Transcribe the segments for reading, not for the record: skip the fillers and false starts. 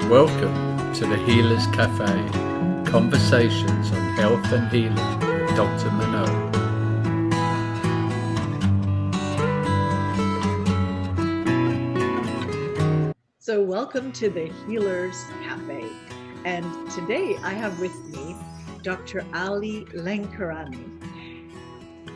Welcome to the Healers Café, conversations on health and healing with Dr. Manon. So welcome to the Healers Café. And today I have with me Dr. Ali Lankerani.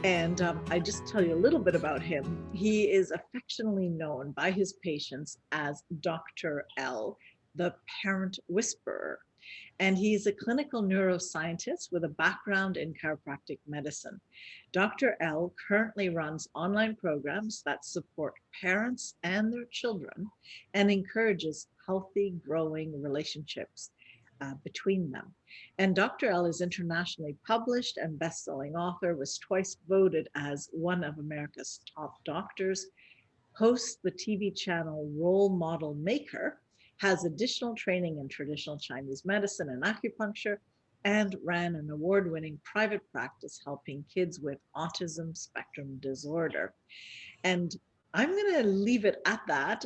And I just tell you a little bit about him. He is affectionately known by his patients as Dr. L, the parent whisperer. And he's a clinical neuroscientist with a background in chiropractic medicine. Dr. L currently runs online programs that support parents and their children and encourages healthy, growing relationships between them. And Dr. L is internationally published and best-selling author, was twice voted as one of America's top doctors, hosts the TV channel Role Model Maker, has additional training in traditional Chinese medicine and acupuncture, and ran an award-winning private practice helping kids with autism spectrum disorder. And I'm going to leave it at that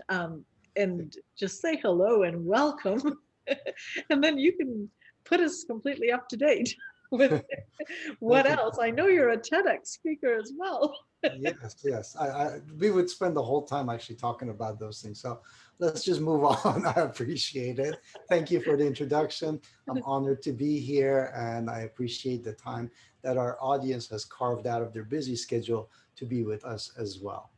and just say hello and welcome. And then you can put us completely up to date with what else. I know you're a TEDx speaker as well. Yes. We would spend the whole time actually talking about those things. So let's just move on. I appreciate it. Thank you for the introduction. I'm honored to be here, and I appreciate the time that our audience has carved out of their busy schedule to be with us as well.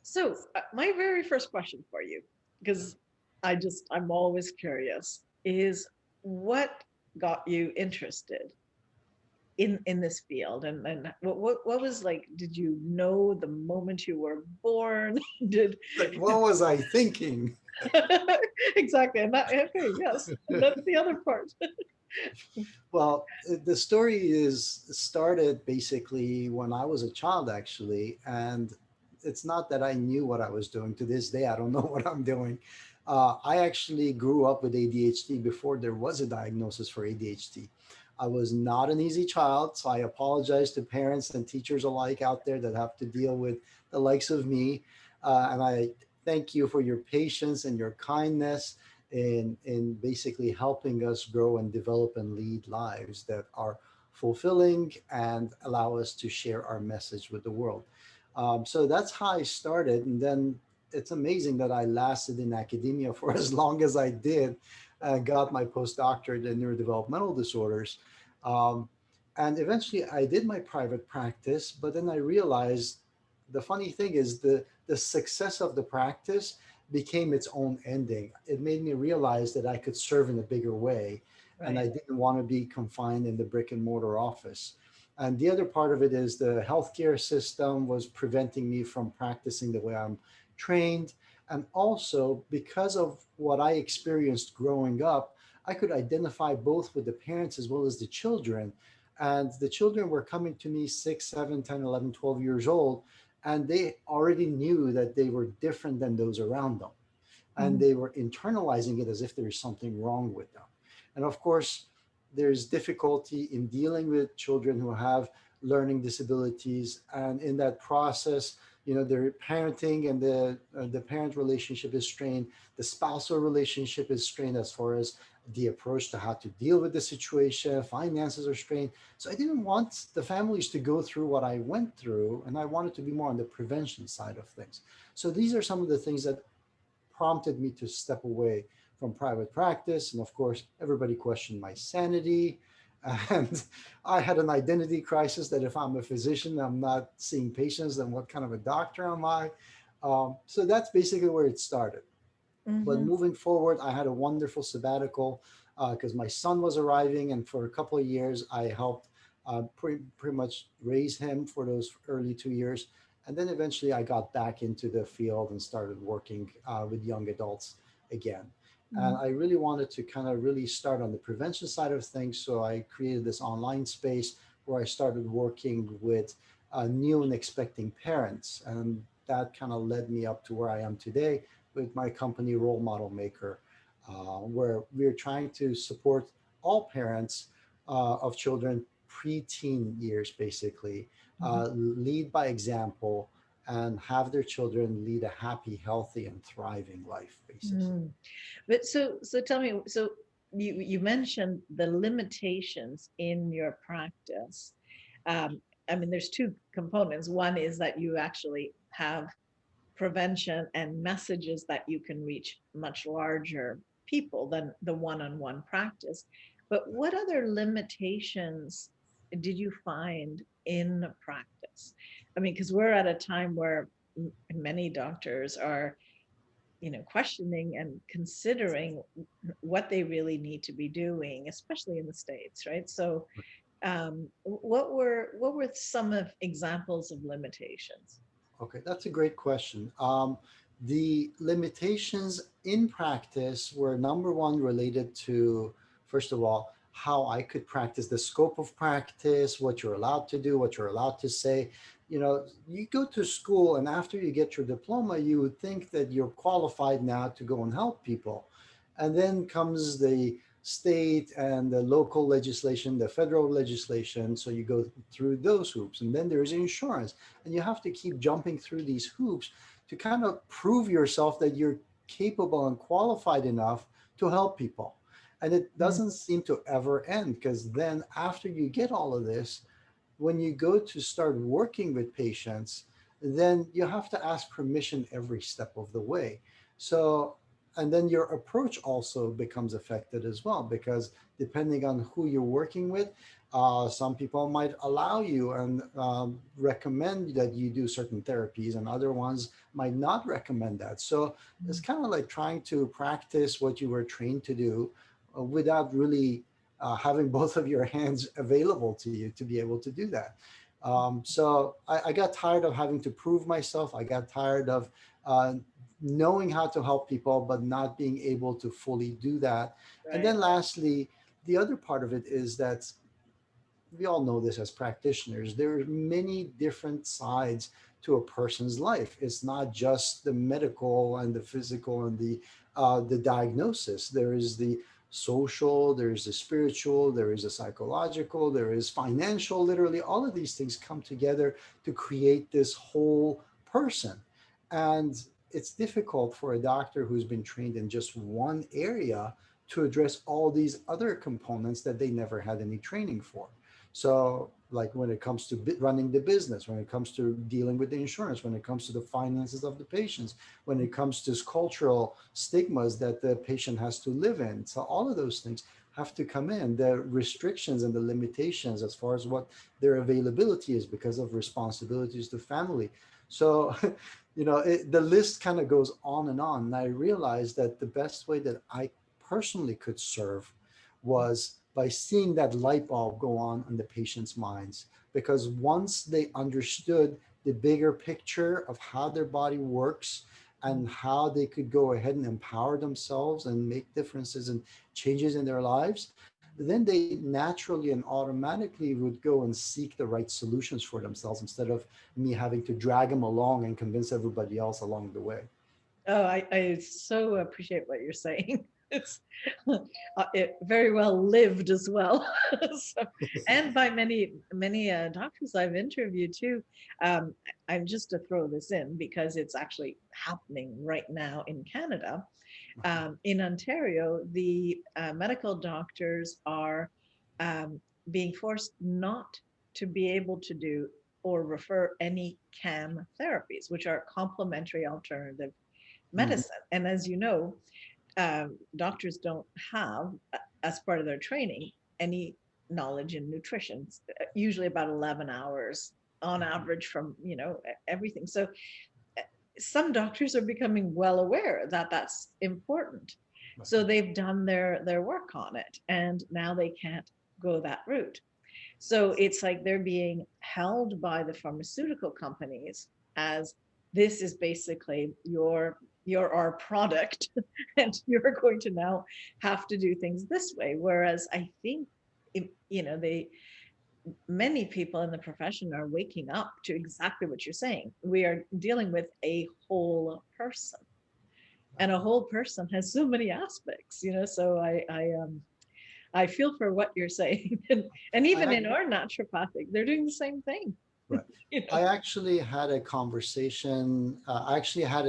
So my very first question for you, because I'm always curious, is what got you interested in this field, and what was like, did you know the moment you were born? Did Like, what was I thinking? exactly, and that, okay, yes, that's the other part. Well, the story is started basically when I was a child, actually, and it's not that I knew what I was doing. To this day, I don't know what I'm doing. I actually grew up with ADHD before there was a diagnosis for ADHD. I was not an easy child, so I apologize to parents and teachers alike out there that have to deal with the likes of me. And I thank you for your patience and your kindness in basically helping us grow and develop and lead lives that are fulfilling and allow us to share our message with the world. So that's how I started. And then it's amazing that I lasted in academia for as long as I did. Got my postdoctorate in neurodevelopmental disorders. Um, and eventually I did my private practice, but then I realized the funny thing is the success of the practice became its own ending. It made me realize that I could serve in a bigger way, and I Right. didn't want to be confined in the brick and mortar office. And the other part of it is the healthcare system was preventing me from practicing the way I'm trained. And also, because of what I experienced growing up, I could identify both with the parents as well as the children. And the children were coming to me 6, 7, 10, 11, 12 years old, and they already knew that they were different than those around them. And Mhm. they were internalizing it as if there's something wrong with them. And of course, there's difficulty in dealing with children who have learning disabilities. And in that process, their parenting and the parent relationship is strained. The spousal relationship is strained as far as the approach to how to deal with the situation. Finances are strained. So I didn't want the families to go through what I went through, and I wanted to be more on the prevention side of things. So these are some of the things that prompted me to step away from private practice. And of course, everybody questioned my sanity. And I had an identity crisis that if I'm a physician, I'm not seeing patients, then what kind of a doctor am I? So that's basically where it started. But Mhm. moving forward, I had a wonderful sabbatical because my son was arriving. And for a couple of years, I helped pretty much raise him for those early 2 years. And then eventually I got back into the field and started working with young adults again. And Mhm. I really wanted to kind of really start on the prevention side of things. So I created this online space where I started working with new and expecting parents. And that kind of led me up to where I am today with my company, Role Model Maker, where we're trying to support all parents of children pre-teen years, basically, Mhm. lead by example, and have their children lead a happy, healthy, and thriving life, basically. Mm. But so tell me, so you mentioned the limitations in your practice. I mean, there's two components. One is that you actually have prevention and messages that you can reach much larger people than the one-on-one practice. But what other limitations did you find in practice? I mean, because we're at a time where many doctors are, questioning and considering what they really need to be doing, especially in the States, right? So, what were some of examples of limitations? Okay, that's a great question. The limitations in practice were number one related to, first of all, how I could practice, the scope of practice, what you're allowed to do, what you're allowed to say. You go to school, and after you get your diploma, you would think that you're qualified now to go and help people. And then comes the state and the local legislation, the federal legislation. So you go through those hoops, and then there's insurance, and you have to keep jumping through these hoops to kind of prove yourself that you're capable and qualified enough to help people. And it Mm. doesn't seem to ever end, because then after you get all of this, when you go to start working with patients, then you have to ask permission every step of the way. So, and then your approach also becomes affected as well, because depending on who you're working with, some people might allow you and recommend that you do certain therapies, and other ones might not recommend that. So it's kind of like trying to practice what you were trained to do without really having both of your hands available to you to be able to do that. So I got tired of having to prove myself. I got tired of knowing how to help people, but not being able to fully do that. And Right. then lastly, the other part of it is that we all know this as practitioners, there are many different sides to a person's life. It's not just the medical and the physical and the diagnosis. There is the social, there is the spiritual, there is the psychological, there is financial. Literally, all of these things come together to create this whole person. And it's difficult for a doctor who's been trained in just one area to address all these other components that they never had any training for. So, like when it comes to running the business, when it comes to dealing with the insurance, when it comes to the finances of the patients, when it comes to cultural stigmas that the patient has to live in. So, all of those things have to come in. The restrictions and the limitations as far as what their availability is because of responsibilities to family. So, the list kind of goes on and on. And I realized that the best way that I personally could serve was by seeing that light bulb go on in the patient's minds. Because once they understood the bigger picture of how their body works and how they could go ahead and empower themselves and make differences and changes in their lives, then they naturally and automatically would go and seek the right solutions for themselves instead of me having to drag them along and convince everybody else along the way. Oh, I so appreciate what you're saying. It's it very well lived as well. So, and by many doctors I've interviewed too. Um, I'm just to throw this in because it's actually happening right now in Canada. In Ontario, the medical doctors are being forced not to be able to do or refer any CAM therapies, which are complementary alternative Mhm. medicine. And as you know, doctors don't have, as part of their training, any knowledge in nutrition, usually about 11 hours on average from, everything. So some doctors are becoming well aware that that's important. So they've done their work on it, and now they can't go that route. So it's like they're being held by the pharmaceutical companies as this is basically your our product and you're going to now have to do things this way. Whereas I think they many people in the profession are waking up to exactly what you're saying. We are dealing with a whole person, and a whole person has so many aspects, so I feel for what you're saying. And I even have in our naturopathic, they're doing the same thing. Right. You I know? actually had a conversation. I actually had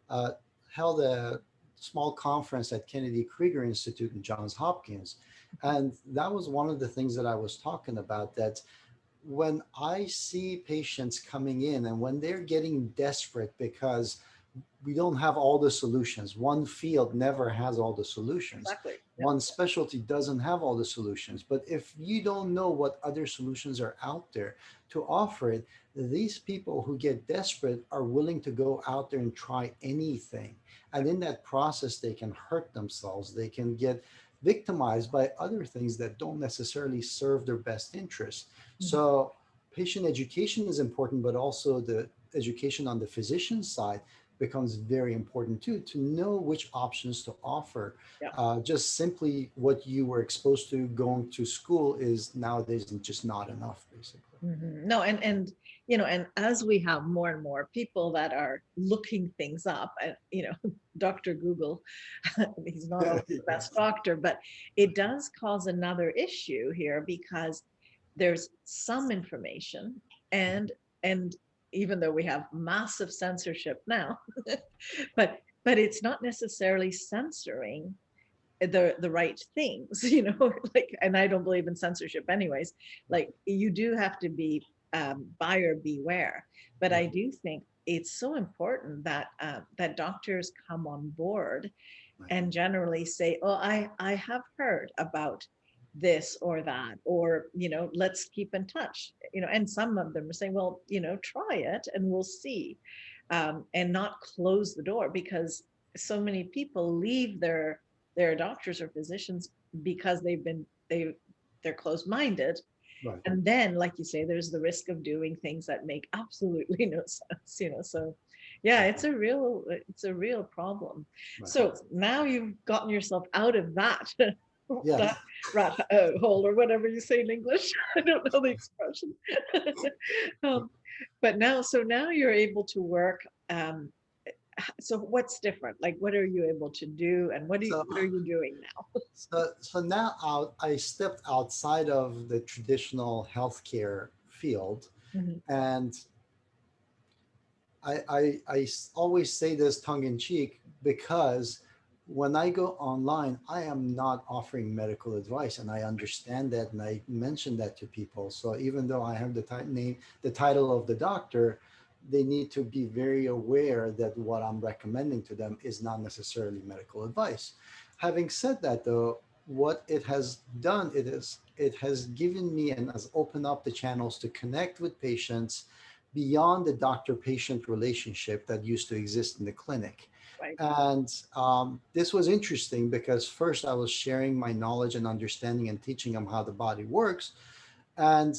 uh, held a small conference at Kennedy Krieger Institute in Johns Hopkins, and that was one of the things that I was talking about. That when I see patients coming in and when they're getting desperate because we don't have all the solutions. One field never has all the solutions. Exactly. Yeah. One specialty doesn't have all the solutions. But if you don't know what other solutions are out there to offer it, these people who get desperate are willing to go out there and try anything. And in that process, they can hurt themselves. They can get victimized by other things that don't necessarily serve their best interest. Mhm. So, patient education is important, but also the education on the physician side becomes very important too, to know which options to offer. Yeah. Just simply what you were exposed to going to school is nowadays just not enough, basically. No, and you know, and as we have more and more people that are looking things up, and you know, Dr. Google, he's not always the best Yes. doctor, but it does cause another issue here because there's some information, and and even though we have massive censorship now, but it's not necessarily censoring the right things, you know. Like, and I don't believe in censorship anyways. Like, you do have to be buyer beware, but I Right. do think it's so important that that doctors come on board Right. and generally say, oh, I have heard about this or that, or you know, let's keep in touch, you know. And some of them are saying, well, you know, try it and we'll see, and not close the door, because so many people leave their doctors or physicians because they're closed-minded. Right. And then, like you say, there's the risk of doing things that make absolutely no sense, you know. So yeah, Right. it's a real problem. Right. So now you've gotten yourself out of that Yes. that rat hole, or whatever you say in English. I don't know the expression. um, but now, so now you're able to work. So what's different? Like, what are you able to do, and So, what are you doing now? so now I stepped outside of the traditional healthcare field, Mhm. and always say this tongue in cheek because when I go online, I am not offering medical advice, and I understand that, and I mention that to people. So even though I have the title of the doctor, they need to be very aware that what I'm recommending to them is not necessarily medical advice. Having said that, though, what it has done, it has given me and has opened up the channels to connect with patients beyond the doctor patient relationship that used to exist in the clinic. Right. And this was interesting because first I was sharing my knowledge and understanding and teaching them how the body works. And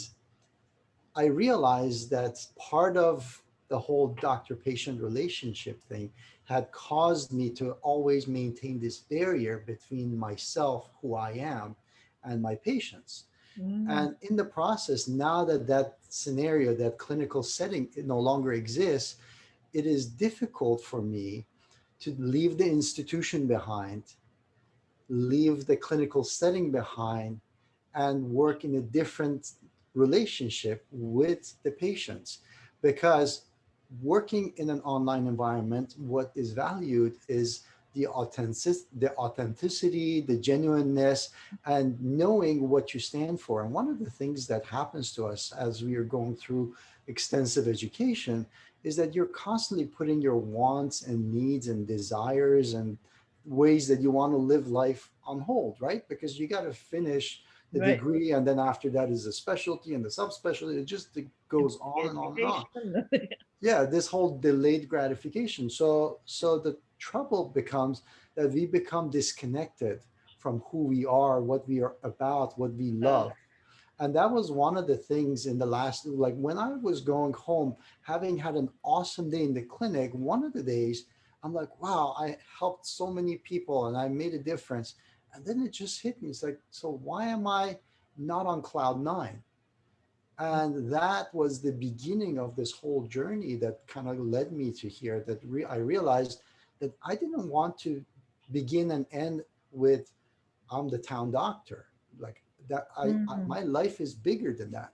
I realized that part of the whole doctor patient relationship thing had caused me to always maintain this barrier between myself, who I am, and my patients. Mm, And in the process, now that that scenario, that clinical setting no longer exists, it is difficult for me to leave the institution behind, leave the clinical setting behind, and work in a different relationship with the patients. Because working in an online environment, what is valued is the authenticity, the genuineness, and knowing what you stand for. And one of the things that happens to us as we are going through extensive education is that you're constantly putting your wants and needs and desires and ways that you want to live life on hold, right? Because you got to finish the right. degree, and then after that is the specialty and the subspecialty. It goes on and on and on. Education. Yeah, this whole delayed gratification. So the trouble becomes that we become disconnected from who we are, what we are about, what we Uh, love. And that was one of the things in the last, like when I was going home, having had an awesome day in the clinic, one of the days I'm like, wow, I helped so many people and I made a difference. And then it just hit me. It's like, so why am I not on cloud nine? And that was the beginning of this whole journey that kind of led me to here, that I realized that I didn't want to begin and end with I'm the town doctor. Like that, mm, my life is bigger than that.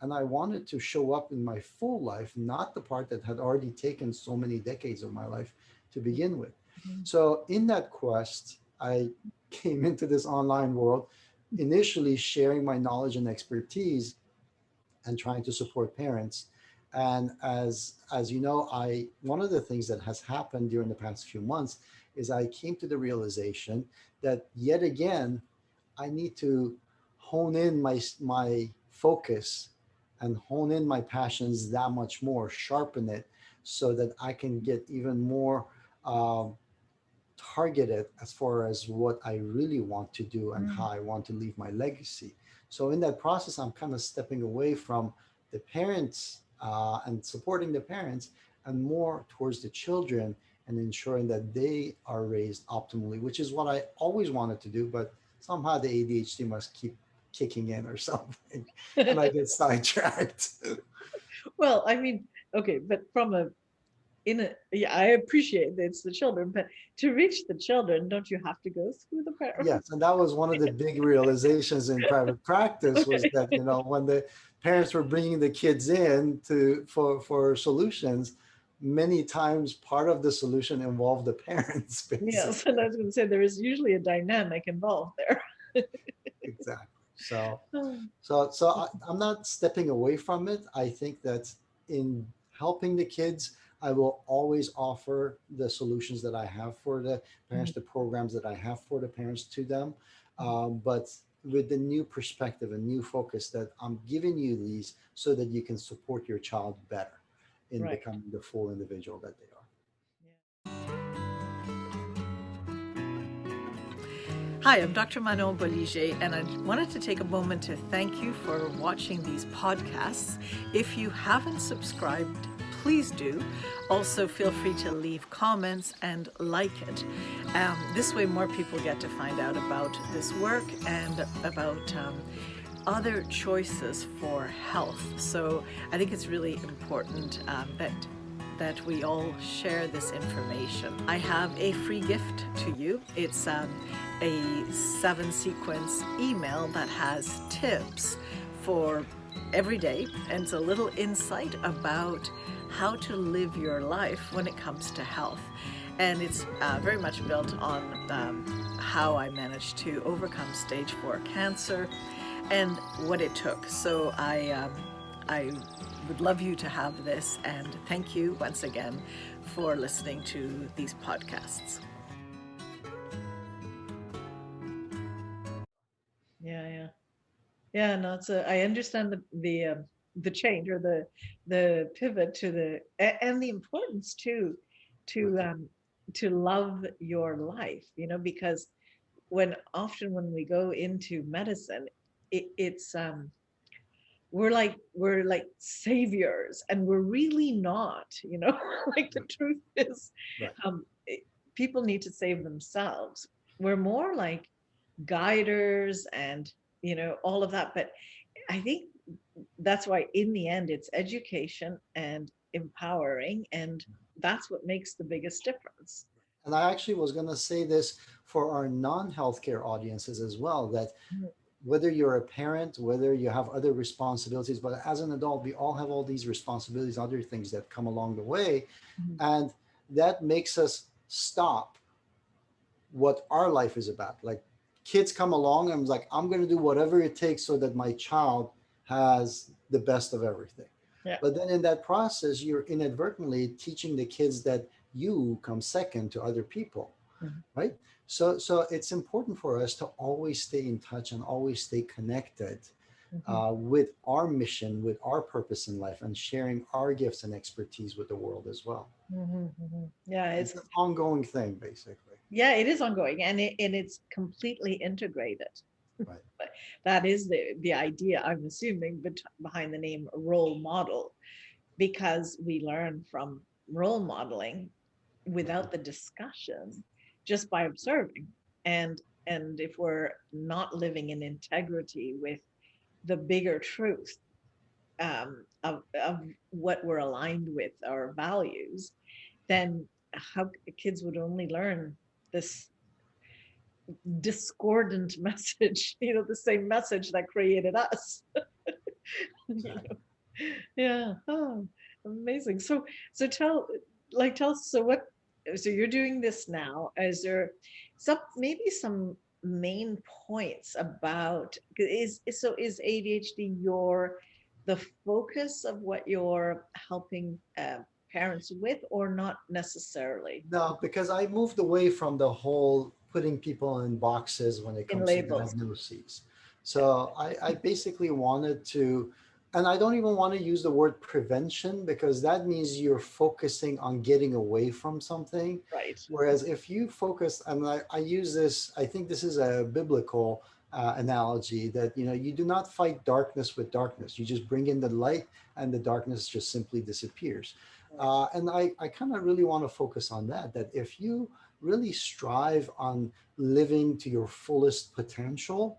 And I wanted to show up in my full life, not the part that had already taken so many decades of my life to begin with. Mhm. So in that quest, I came into this online world, initially sharing my knowledge and expertise and trying to support parents. And as you know, I one of the things that has happened during the past few months is I came to the realization that yet again I need to hone in my focus and hone in my passions that much more, sharpen it so that I can get even more um, targeted as far as what I really want to do and how Mm. I want to leave my legacy. So in that process, I'm kind of stepping away from the parents and supporting the parents and more towards the children and ensuring that they are raised optimally, which is what I always wanted to do, but somehow the ADHD must keep kicking in or something, and I get sidetracked. Well, I mean, okay, but from a in a yeah, I appreciate that it's the children, but to reach the children, don't you have to go through the parents? Yes, and that was one of the big realizations in private practice was Okay. that, when the parents were bringing the kids in for solutions, many times part of the solution involved the parents, Yes, basically. and I was going to say there is usually a dynamic involved there. Exactly. So Oh, I'm not stepping away from it. I think that in helping the kids, I will always offer the solutions that I have for the parents, mhm, the programs that I have for the parents to them. But with the new perspective and new focus that I'm giving you these so that you can support your child better in right. becoming the full individual that they are. Hi, I'm Dr. Manon Bolliger, and I wanted to take a moment to thank you for watching these podcasts. If you haven't subscribed, please do. Also, feel free to leave comments and like it. This way, more people get to find out about this work and about other choices for health. So I think it's really important that we all share this information. I have a free gift to you. It's a 7-sequence email that has tips for every day, and it's a little insight about how to live your life when it comes to health. And it's very much built on how I managed to overcome stage 4 cancer and what it took. So I would love you to have this, and thank you once again for listening to these podcasts. Yeah. Yeah, no, I understand the change or the pivot to and the importance too Right. to um to love your life, because when we go into medicine, it's we're like saviors, and we're really not, like the Right. truth is, Right. um it- people need to save themselves. We're more like guiders and all of that, but I think that's why in the end it's education and empowering, and that's what makes the biggest difference. And I actually was going to say this for our non-healthcare audiences as well, that Mhm. whether you're a parent, whether you have other responsibilities, but as an adult, we all have all these responsibilities, other things that come along the way. Mhm. And that makes us stop what our life is about. Like kids come along and it's like, I'm going to do whatever it takes so that my child has the best of everything. Yeah. But then in that process, you're inadvertently teaching the kids that you come second to other people, Mhm. right? So it's important for us to always stay in touch and always stay connected Mhm. with our mission, with our purpose in life, and sharing our gifts and expertise with the world as well. Mhm. Mhm. Yeah, It's an ongoing thing, basically. it is ongoing, and it's completely integrated. Right. But that is the idea, I'm assuming, behind the name role model, because we learn from role modeling without the discussion, just by observing. And if we're not living in integrity with the bigger truth, of what we're aligned with, our values, then how kids would only learn this discordant message, the same message that created us. Exactly. Yeah. Oh, amazing. So tell us, so what, so you're doing this now. Is there maybe some main points about, is ADHD the focus of what you're helping parents with, or not necessarily No, because I moved away from the whole putting people in boxes when it in comes to labels? diagnoses. Yeah. So I basically wanted to, and I don't even want to use the word prevention because that means you're focusing on getting away from something. Right. Whereas if you focus, and I use this, I think this is a biblical analogy that, you do not fight darkness with darkness. You just bring in the light and the darkness just simply disappears. Right. And I kind of really want to focus on that if you really strive on living to your fullest potential,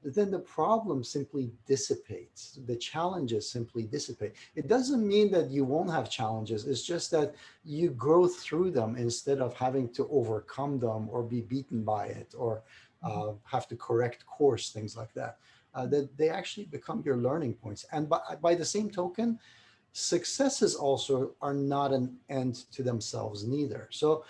then the problem simply dissipates. The challenges simply dissipate. It doesn't mean that you won't have challenges. It's just that you grow through them instead of having to overcome them or be beaten by it or have to correct course, things like that. That they actually become your learning points. And by the same token, successes also are not an end to themselves neither. So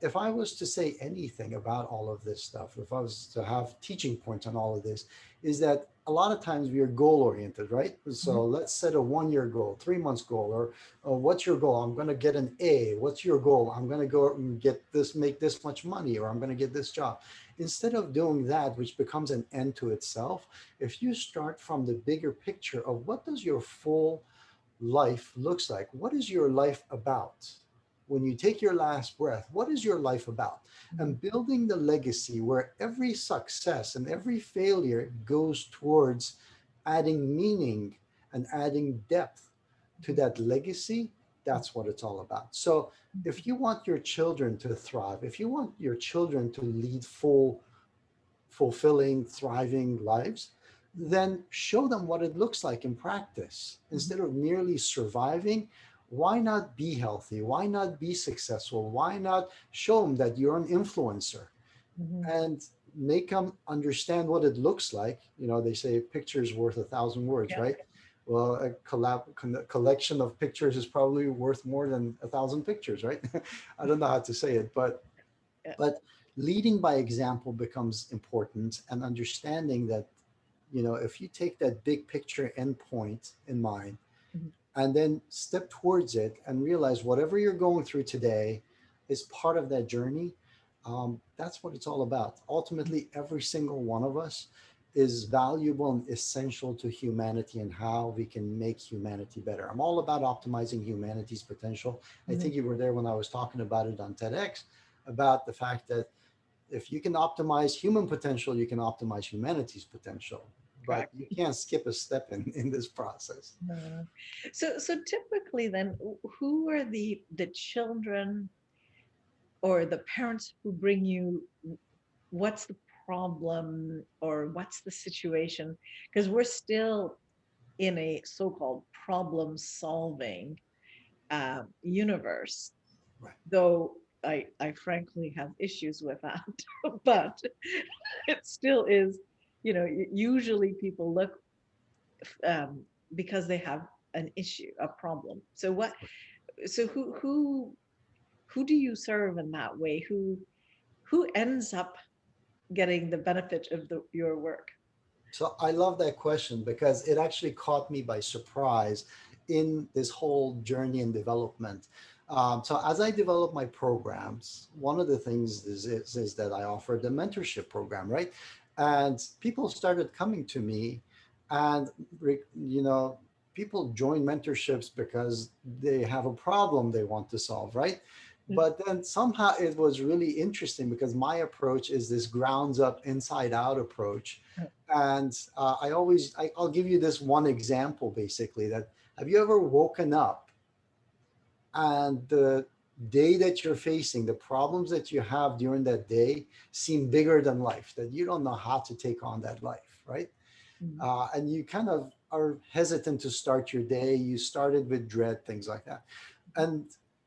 if I was to say anything about all of this stuff, if I was to have teaching points on all of this, is that a lot of times we are goal oriented, right? So let's set a 1 year goal, 3 months goal, or what's your goal? I'm going to get an A. What's your goal? I'm going to go and get this, make this much money, or I'm going to get this job. Instead of doing that, which becomes an end to itself, if you start from the bigger picture of what does your full life looks like. What is your life about? When you take your last breath, what is your life about? And building the legacy where every success and every failure goes towards adding meaning and adding depth to that legacy, that's what it's all about. So if you want your children to thrive, if you want your children to lead full, fulfilling, thriving lives, then show them what it looks like in practice. Instead of merely surviving, why not be healthy? Why not be successful? Why not show them that you're an influencer Mhm. and make them understand what it looks like? They say a picture is worth 1,000 words, Yeah. right? Well, collection of pictures is probably worth more than 1,000 pictures, right? I don't know how to say it, but Yeah. but leading by example becomes important, and understanding that, if you take that big picture endpoint in mind Mhm. and then step towards it and realize whatever you're going through today is part of that journey, that's what it's all about. Ultimately, every single one of us is valuable and essential to humanity and how we can make humanity better. I'm all about optimizing humanity's potential. I Mhm. think you were there when I was talking about it on TEDx, about the fact that if you can optimize human potential, you can optimize humanity's potential. But Correct. you can't skip a step in this process. Uh, so typically then, who are the children or the parents who bring you? What's the problem or what's the situation? Because we're still in a so-called problem-solving universe, Right. though I frankly have issues with that. But it still is, usually people look um, because they have an issue, a problem. So who do you serve in that way? Who ends up getting the benefit of your work? So I love that question because it actually caught me by surprise in this whole journey and development. So as I develop my programs, one of the things is that I offer the mentorship program, right? And people started coming to me, and people join mentorships because they have a problem they want to solve, right? But then somehow it was really interesting because my approach is this grounds up, inside out approach. And I'll give you this one example basically, that have you ever woken up and the day that you're facing, the problems that you have during that day seem bigger than life, that you don't know how to take on that life, right? Mhm. And you kind of are hesitant to start your day. You started with dread, things like that. And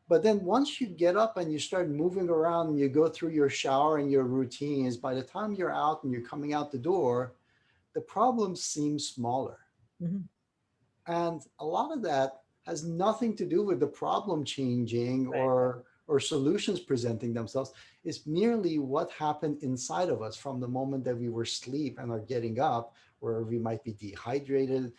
but then once you get up and you start moving around and you go through your shower and your routines, by the time you're out and you're coming out the door, the problem seems smaller. Mhm. And a lot of that has nothing to do with the problem changing Right. or solutions presenting themselves. It's merely what happened inside of us from the moment that we were asleep and are getting up, where we might be dehydrated,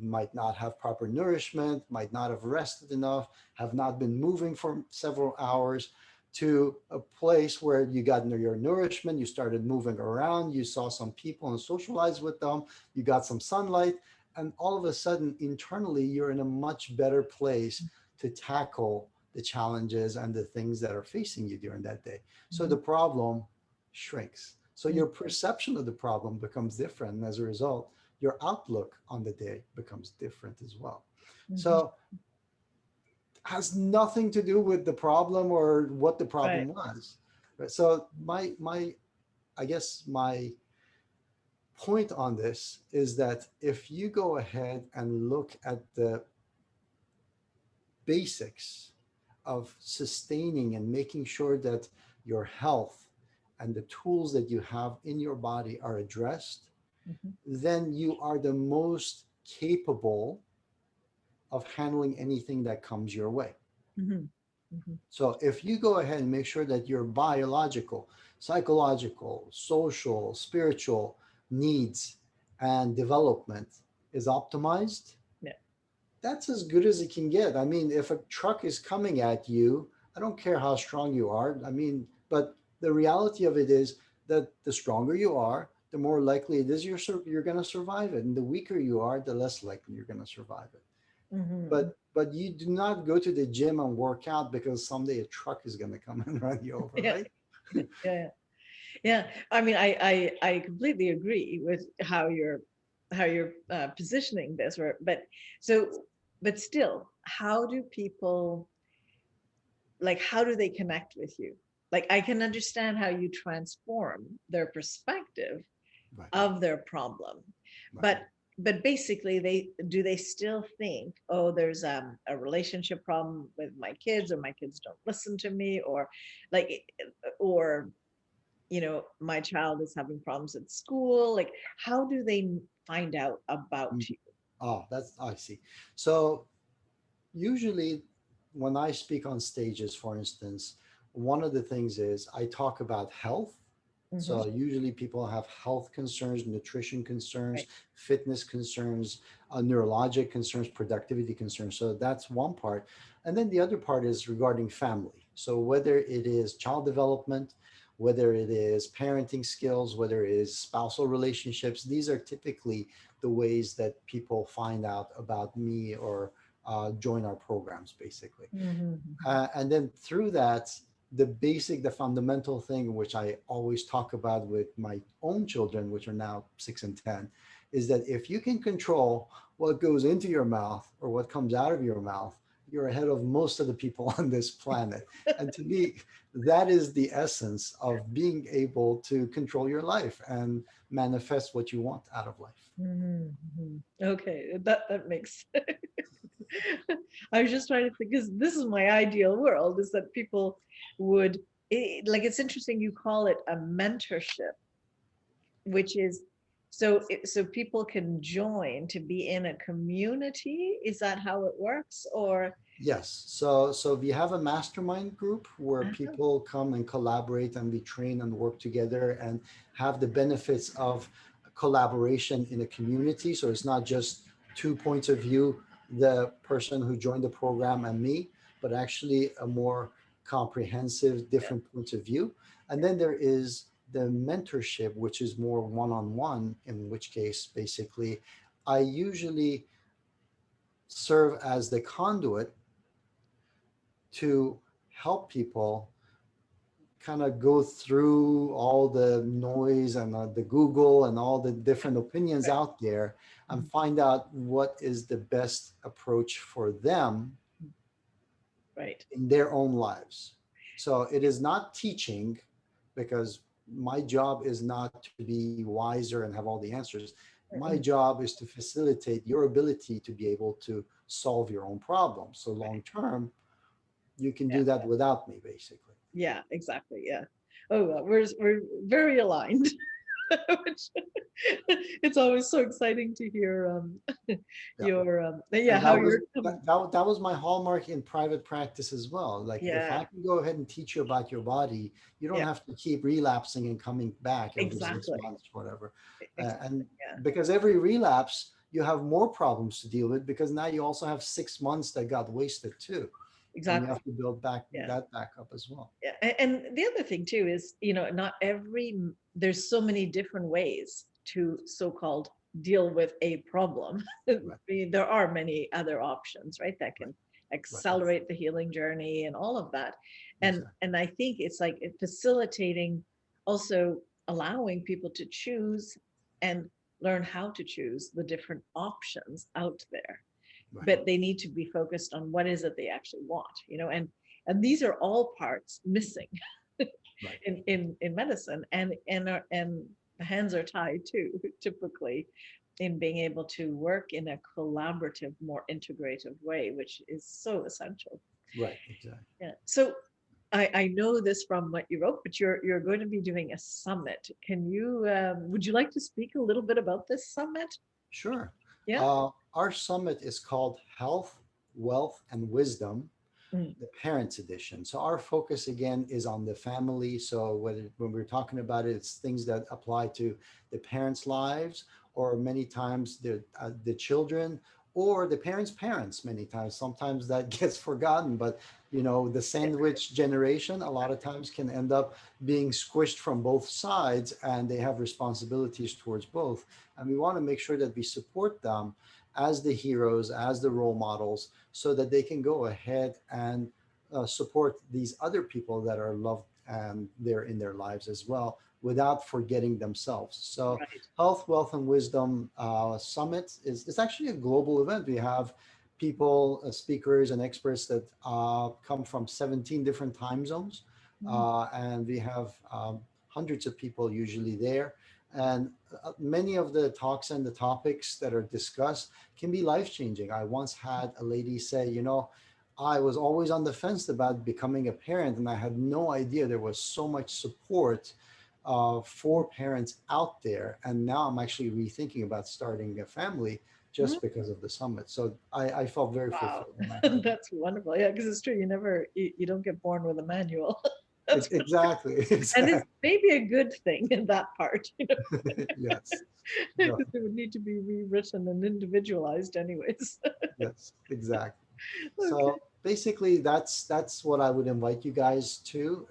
might not have proper nourishment, might not have rested enough, have not been moving for several hours, to a place where you got your nourishment, you started moving around, you saw some people and socialized with them, you got some sunlight, and all of a sudden internally you're in a much better place to tackle the challenges and the things that are facing you during that day. So the Mhm. problem shrinks, so Mhm. your perception of the problem becomes different, and as a result your outlook on the day becomes different as well. Mhm. So has nothing to do with the problem or what the Right. problem was. Right? So my I guess my point on this is that if you go ahead and look at the basics of sustaining and making sure that your health and the tools that you have in your body are addressed, Mhm. then you are the most capable of handling anything that comes your way. Mhm. Mhm. So if you go ahead and make sure that your biological, psychological, social, spiritual needs and development is optimized, Yeah. that's as good as it can get. I mean, if a truck is coming at you, I don't care how strong you are. I mean, but the reality of it is that the stronger you are, the more likely it is you're going to survive it. And the weaker you are, the less likely you're going to survive it. Mhm. But you do not go to the gym and work out because someday a truck is going to come and run you over, Yeah. right? Yeah. Yeah. I mean, I completely agree with how you're positioning this, or so, but still, how do people, like, how do they connect with you? Like, I can understand how you transform their perspective Right, of their problem, right. but basically, they still think, oh, there's a relationship problem with my kids, or my kids don't listen to me, or like, or my child is having problems at school. Like, how do they find out about Mm. you? Oh, I see. So usually when I speak on stages, for instance, one of the things is I talk about health. Hmm. So usually people have health concerns, nutrition concerns, Right. fitness concerns, neurologic concerns, productivity concerns. So that's one part. And then the other part is regarding family. So whether it is child development, whether it is parenting skills, whether it is spousal relationships, these are typically the ways that people find out about me or join our programs, basically. Hmm. And then through that, the fundamental thing, which I always talk about with my own children, which are now 6 and 10, is that if you can control what goes into your mouth or what comes out of your mouth, you're ahead of most of the people on this planet. And to me, that is the essence of being able to control your life and manifest what you want out of life. Hmm. Okay, that makes. I was just trying to think, because this is my ideal world, is that people would, like, it's interesting you call it a mentorship, which is, so people can join to be in a community. Is that how it works? Or Yes. So we have a mastermind group where uh-huh. people come and collaborate and we train and work together and have the benefits of collaboration in a community. So it's not just two points of view, the person who joined the program and me, but actually a more comprehensive, Yeah. different points of view. And then there is the mentorship, which is more one-on-one, in which case, basically, I usually serve as the conduit to help people kind of go through all the noise and the Google and all the different opinions Right. out there and Mhm. find out what is the best approach for them Right. in their own lives. So it is not teaching, because my job is not to be wiser and have all the answers. My Mhm. job is to facilitate your ability to be able to solve your own problems. So long term, you can Yeah. do that without me, basically. Yeah, exactly. Yeah. Oh, well, we're very aligned. Which, it's always so exciting to hear Yeah. yeah, And how that was you're that was my hallmark in private practice as well. Like if yeah, I can go ahead and teach you about your body, you don't yeah, have to keep relapsing and coming back every six exactly. months, whatever. Exactly. And Yeah, because every relapse, you have more problems to deal with because now you also have 6 months that got wasted too, and you exactly. have to build back Yeah. that back up as well. Yeah. And the other thing too is, not there's so many different ways to so-called deal with a problem. I Right, mean, there are many other options, right, that right, can right. accelerate the healing journey and all of that. And Exactly. and I think it's like facilitating, also allowing people to choose and learn how to choose the different options out there, Right, but they need to be focused on what is it they actually want, and these are all parts missing right. in medicine, and the hands are tied too, typically, in being able to work in a collaborative, more integrative way, which is so essential. Right, exactly. Yeah. So I know this from what you wrote, but you're going to be doing a summit. Would you like to speak a little bit about this summit? Sure. Yeah. Our summit is called Health, Wealth, and Wisdom, Mm. the Parents Edition. So our focus again is on the family. So when we're talking about it, it's things that apply to the parents' lives, or many times the children, or the parents' many times. Sometimes that gets forgotten, but the sandwich generation a lot of times can end up being squished from both sides, and they have responsibilities towards both. And we want to make sure that we support them as the heroes, as the role models, so that they can go ahead and support these other people that are loved and they're in their lives as well, without forgetting themselves. So Right. Health, Wealth, and Wisdom Summit is actually a global event. We have people, speakers, and experts that come from 17 different time zones. Mm. And we have hundreds of people usually there. And many of the talks and the topics that are discussed can be life changing. I once had a lady say, I was always on the fence about becoming a parent, and I had no idea there was so much support for parents out there. And now I'm actually rethinking about starting a family Mm. just because of the summit. So I felt very Wow. fulfilled when I heard that. That's wonderful. Yeah, because it's true. You don't get born with a manual. That's Exactly, And it's exactly. maybe a good thing in that part, Yes, no, because it would need to be rewritten and individualized anyways. yes, exactly. Okay. So basically, that's what I would invite you guys to,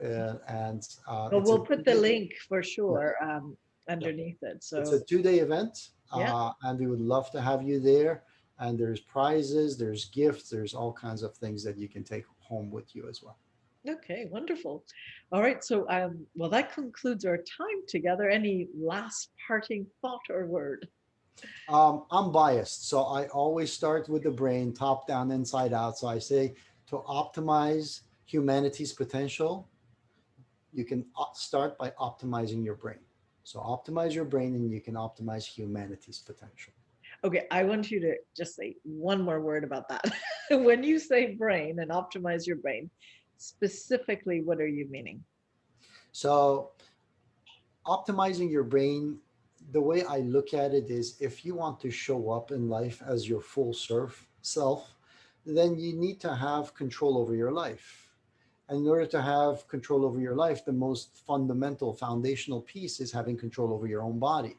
and Well, it's a we'll put the 2 day. link for Yeah, sure yeah. underneath it. It's So a 2 day event, yeah. and we would love to have you there. And there's prizes, there's gifts, there's all kinds of things that you can take home with you as well. Okay, wonderful. All right. So well, that concludes our time together. Any last parting thought or word? I'm biased, so I always start with the brain, top down, inside out. So I say to optimize humanity's potential, you can start by optimizing your brain. So optimize your brain, and you can optimize humanity's potential. Okay, I want you to just say one more word about that. When you say brain and optimize your brain, specifically, what are you meaning? So optimizing your brain, the way I look at it is, if you want to show up in life as your full self, then you need to have control over your life. And in order to have control over your life, the most fundamental foundational piece is having control over your own body.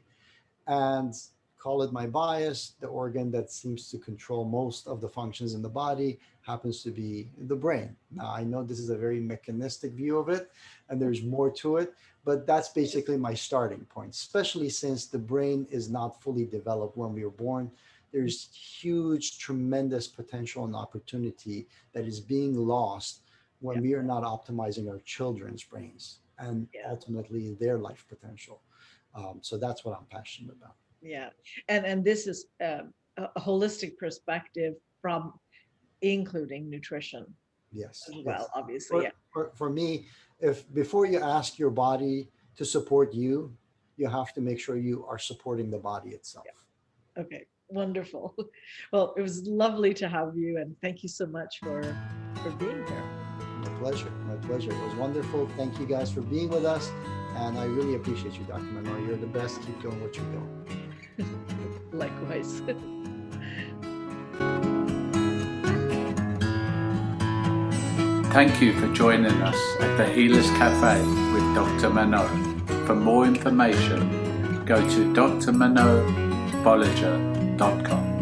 And call it my bias, the organ that seems to control most of the functions in the body happens to be the brain. Now, I know this is a very mechanistic view of it, and there's more to it, but that's basically my starting point, especially since the brain is not fully developed when we were born. There's huge, tremendous potential and opportunity that is being lost Yeah, when we are not optimizing our children's brains and yeah, ultimately their life potential. So that's what I'm passionate about. yeah. And this is a holistic perspective from including nutrition Yes, as well, yes. obviously. Yeah. For me, if before you ask your body to support you, you have to make sure you are supporting the body itself. Okay. Wonderful. Well, it was lovely to have you, and thank you so much for being here. My pleasure. My pleasure. It was wonderful. Thank you guys for being with us. And I really appreciate you, Dr. Manon. You're the best. Keep doing what you're doing. Likewise. Thank you for joining us at the Healers Café with Dr. Manon. For more information, go to drmanonbolliger.com.